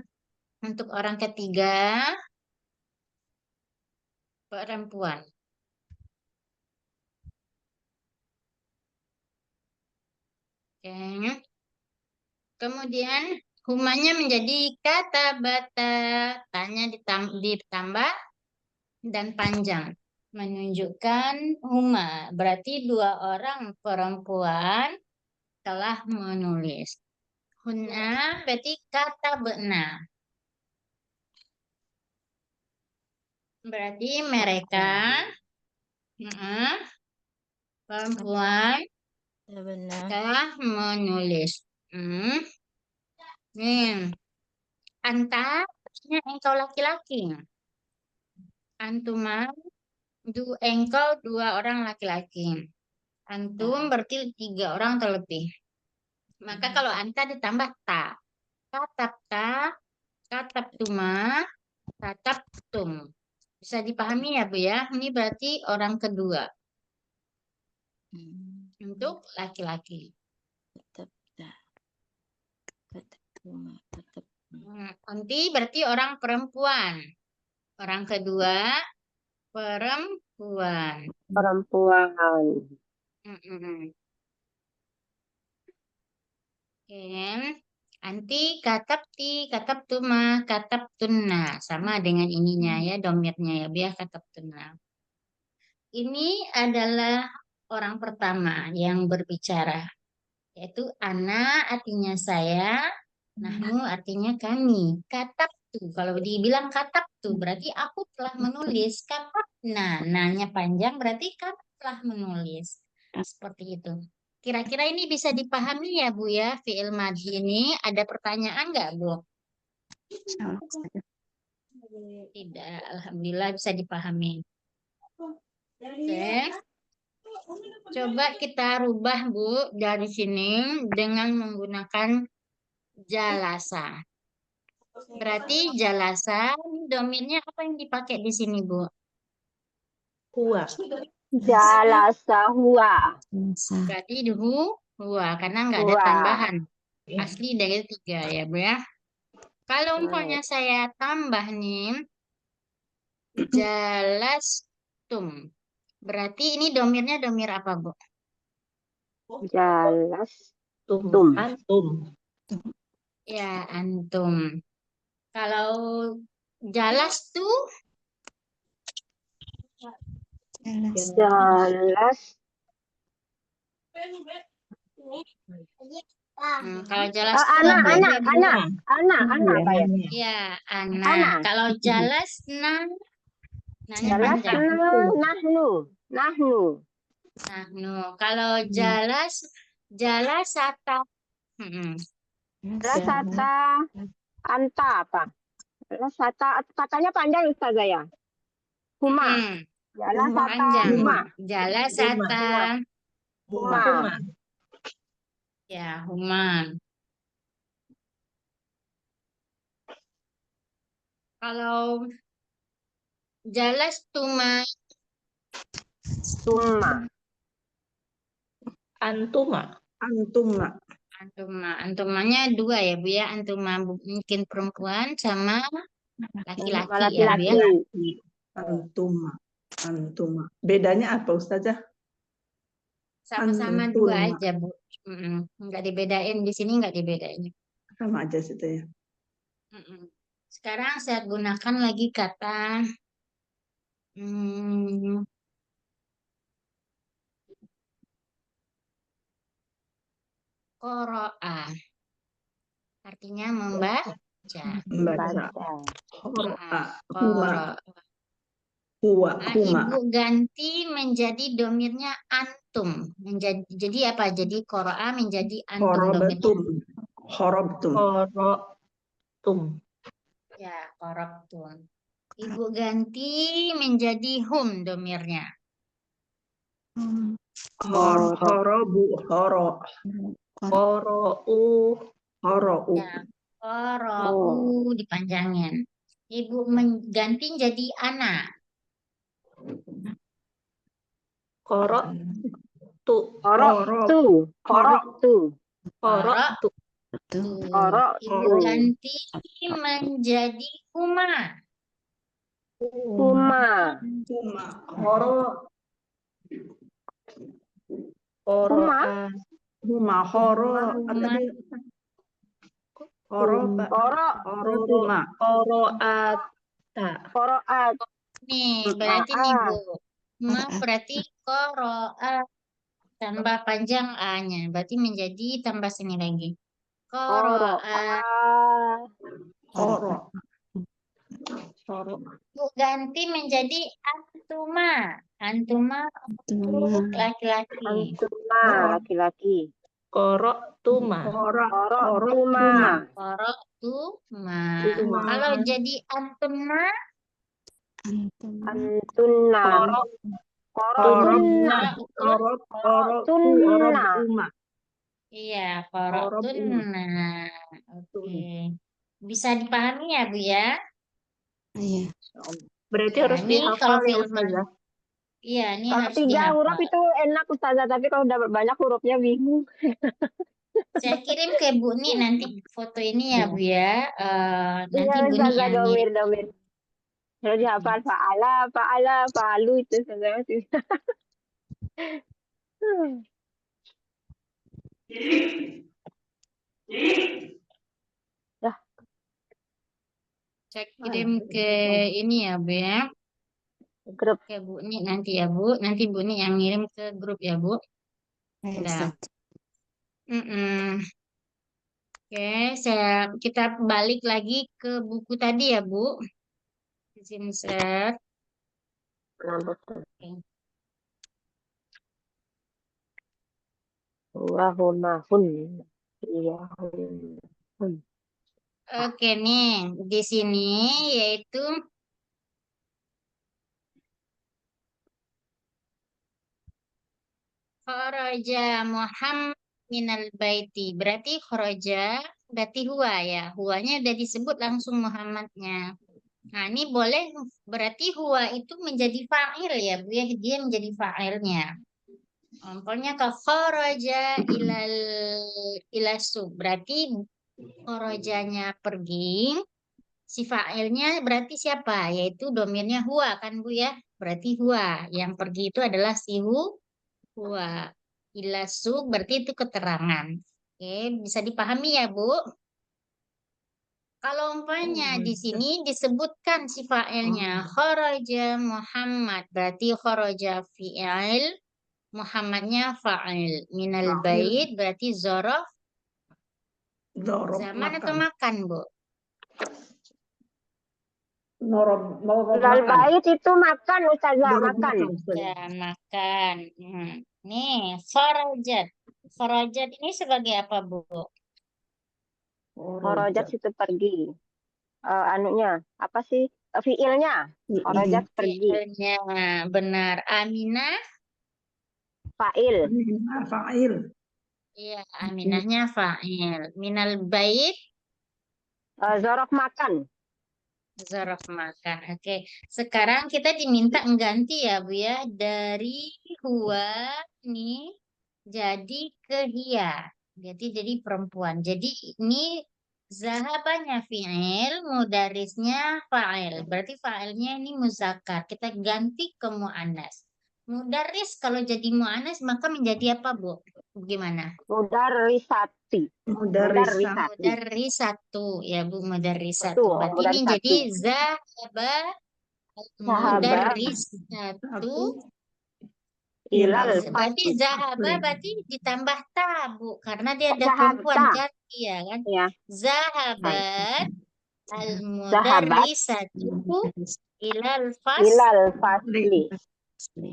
untuk orang ketiga perempuan. Oke. Kemudian humanya menjadi kata bata, tanya ditambah dan panjang. Menunjukkan huma, berarti dua orang perempuan telah menulis. Huna berarti kata benar. Berarti mereka perempuan Ya benar. telah menulis. Anta artinya engkau laki-laki. Antuma engkau dua orang laki-laki. Antum berarti tiga orang terlebih. Maka kalau anta ditambah ta. Katapta, kataptuma, kataptum. Bisa dipahami ya Bu ya? Ini berarti orang kedua untuk laki-laki. Tetap dah. Tetap cuma tetap. Nanti berarti orang perempuan. Orang kedua perempuan. Perempuan. Anti kataptuma, kataptunna. Sama dengan ininya ya, domirnya ya, biar kataptunna. Ini adalah orang pertama yang berbicara. Yaitu ana artinya saya, nahnu artinya kami. Kataptu, kalau dibilang kataptu berarti aku telah menulis. Katapna, nanya panjang berarti kamu telah menulis. Seperti itu. Kira-kira ini bisa dipahami ya Bu ya, fi'il madhi ini. Ada pertanyaan nggak Bu? Tidak, Alhamdulillah bisa dipahami. Oke. Coba kita rubah Bu dari sini dengan menggunakan jalasa. Berarti jalasa, ini domirnya apa yang dipakai di sini Bu? Huwa. Jalasa huwa. Berarti huwa, karena nggak ada Huwa. tambahan. Asli dari tiga ya Bu ya. Kalau umpamanya saya tambah nih, jalastum. Berarti ini domirnya domir apa Bu? Jalastum. Antum. Ya, antum. Kalau jalas tuh, Jalas. kalau jalas tuh Anak apa? apa ya? Ya, Ana. anak. Kalau jalas nanya Jalas panjang. nahnu. Nahnu. Kalau jalasata. Jalasata anta apa? Jalasata katanya panjang Ustazah ya? Huma. Jalasata Panjang. huma. Jalasata. Huma. Ya, huma. Kalau jalas tuma. Antuma. Antumanya dua ya Bu ya. Antuma mungkin perempuan sama laki-laki ya Bu ya. Laki-laki. Antuma. Bedanya apa Ustazah? Sama-sama dua Antuma. aja Bu. Nggak dibedain di sini, nggak dibedain. Sama aja situ ya. Sekarang saya gunakan lagi kata qoro'a. Artinya membaca. Membaca. Qoro'a. Huwa, Ah, huma. Ibu ganti menjadi domirnya antum. Jadi apa? Jadi qoro'a menjadi antum domirnya. Khorobatum. Khorobtum. Qorotum. Ya, qarabtum. Ibu ganti menjadi hum domirnya. Horobu. Qara'u. Horou. Ya, qara'u dipanjangin. Ibu mengganti jadi ana. Qara'tu. Qara'tu. Qara'tu. Qara'tu. Tuh. Qara'tu. Ibu ganti menjadi huma. Huma. Huma. Horo. Qara'a. Huma. Horo. Tadi. Horoba. Qara'. Horotuma. Qara'ata. Qara'at. Nih, berarti nih Bu. Huma berarti qoro'a. Tambah panjang A-nya. Berarti menjadi tambah sini lagi. Qoro'a. Qara'at. Horo. Horo. Bu ganti menjadi antuma. Antuma untuk laki-laki. Antuma. Laki-laki. Qara'tuma. Qara'tuma. Qara'tuma. Tuma. Kalau jadi antumna, Antunna. Qara'tunna. Qara'tunna. iya, qara'tunna. Oke. Bisa dipahami ya, Bu ya? Berarti Ya, harus ini kalau dihafal ya film. Ustazah. Iya, ini Kalau harus 3 huruf dihafal. itu enak Ustazah, tapi kalau udah banyak hurufnya bingung. Saya kirim ke Bu Ni nanti foto ini ya, Bu ya. Iya Nanti Bu Ni Ustazah, yang ngirim. domir. Kalau dihafal fa'ala, fa'alu itu Ustazah. Dah. Saya kirim ke ini ya, Bu ya. Grup. Ke Bu Ni nanti ya, Bu. Nanti Bu Ni yang ngirim ke grup ya, Bu. Udah. Oke, kita balik lagi ke buku tadi ya, Bu. Izin share. Wahuma hun. Iya hun. Oke nih, di sini yaitu kharaja Muhammad minal baiti. Berarti kharaja berarti huwa ya. Huwanya udah disebut langsung Muhammadnya. Nah, ini boleh berarti huwa itu menjadi fa'il ya, Bu ya. Dia menjadi fa'ilnya. Contohnya ke kharaja ilasu. Berarti kharajanya pergi. Si fa'ilnya berarti siapa? Yaitu domirnya huwa kan Bu ya. Berarti huwa. Yang pergi itu adalah si huwa. Ilasu berarti itu keterangan. Oke, bisa dipahami ya Bu? Kalau umpamanya di sini disebutkan si fa'ilnya kharaja Muhammad. Berarti kharaja fi'il. Muhammadnya fa'il. Minal bait berarti zorof. Dorob Zaman atau makan. makan Bu? Norob Minal makan. bait itu makan Ustazah, Dorob makan. Ustazah. Ya, makan. Nih, kharajat. Kharajat ini sebagai apa, Bu? Kharajat itu pergi. Anunya, apa sih? Fiilnya. Kharajat pergi. Fi'ilnya benar. Aminah. Fa'il. Fa'il. Iya, aminahnya fa'il. Minal bait. Zorof makan. Zorof makan. Oke. Sekarang kita diminta mengganti ya, Bu ya. Dari huwa nih jadi ke hiya. Jadi perempuan. Jadi ini zahabanya fi'il, mudarisnya fa'il. Berarti fa'ilnya ini muzakkar. Kita ganti ke mu'annas. Mudaris kalau jadi mu'annas maka menjadi apa, Bu? Gimana? Mudarrisati. Mudarrisati. Mudarrisatu ya Bu, mudarrisatu. Betul, Berarti ini mudarrisatu. jadi zahaba mudarrisatu. Ilal Berarti zahaba berarti ditambah ta Bu, karena dia ada Zahabta. perempuan kan? Iya kan? Ya. Zahabat Al-mudarrisatu ilal fas. Ilal fasli.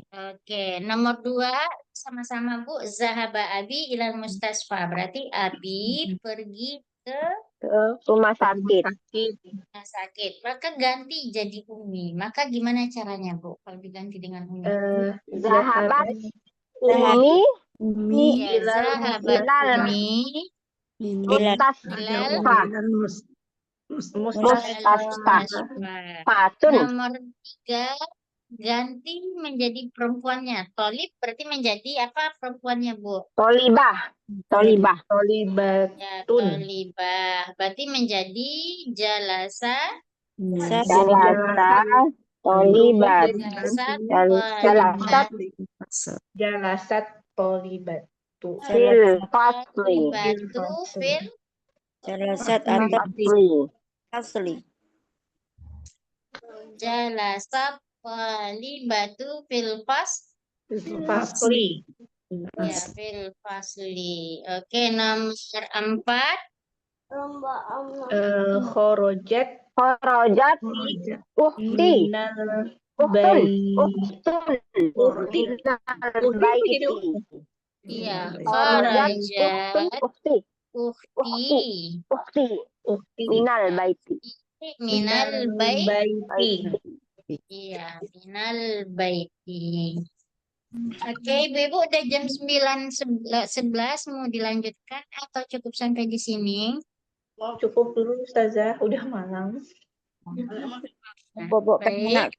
Oke, nomor 2 sama-sama Bu. Zahaba Abi ilal mustasfa. Berarti Abi pergi ke Ke rumah sakit. rumah sakit. Maka ganti jadi Umi. Maka gimana caranya Bu kalau diganti dengan Umi? Zahabat Umi Umi Ya, zahabat ilal Umi mustasfa. Mustasfa. mustasfa. Fatun. Nomor 3 ganti menjadi perempuannya. Tolib berarti menjadi apa perempuannya Bu? Tolibah. Tolibah. Ya, tolibah. Berarti menjadi jalasa. Jalasa. Tolibat. Jalasat tolibatu. Fil fasli. Batu fil. Jalasat atau Fasli. asli. Jalasa batu fil Fasli. ya fil fasli. Oke, nomor 4. Khorojat Kharajat ukhti. minal Ukhtun. bayi. Ukhtun. Minal baiti. Iya, Kharajat kharajat ukhti. ukhti Ukhti. Ukti Minal baiti. minal bait. baiti. Iya, minal baiti. Oke, Ibu-ibu udah jam 9.11 mau dilanjutkan atau cukup sampai di sini? Cukup dulu Ustazah, udah malam. Nah, Bobok baik.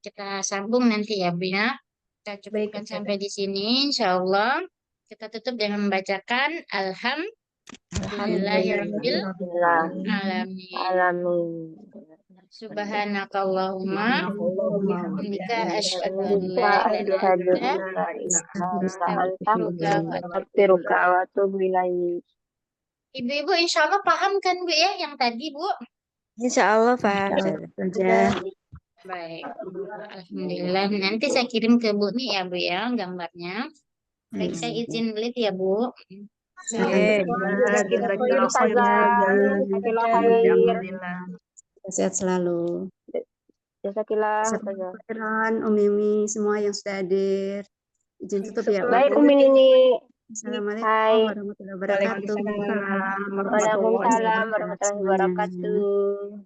Kita sambung nanti ya, Bu ya. Kita cukupkan Ustazah. sampai di sini, insya Allah. Kita tutup dengan membacakan Alhamdulillahirabbil alamin. Alamin. Subhanakallahumma bihamdika asyhadu an la ilaha Asyhadu illa an la ilaha illa anta astaghfiruka wa atubu astaghfiruka wa atubu ilaik. Ibu-ibu insya Allah paham kan Bu ya yang tadi Bu? Insya Allah paham. Baik. Alhamdulillah. Nanti saya kirim ke Bu nih ya Bu ya gambarnya. Baik, saya izin lihat ya Bu. Oke. Jazakallah khair. Sehat selalu. Jazakillah Ustazah. Khairan, Umi Umi, semua yang sudah hadir. Izin tutup ya, Baik Umi. Umi Nini. Assalamualaikum Hai. warahmatullahi wabarakatuh. Waalaikumsalam warahmatullahi wabarakatuh.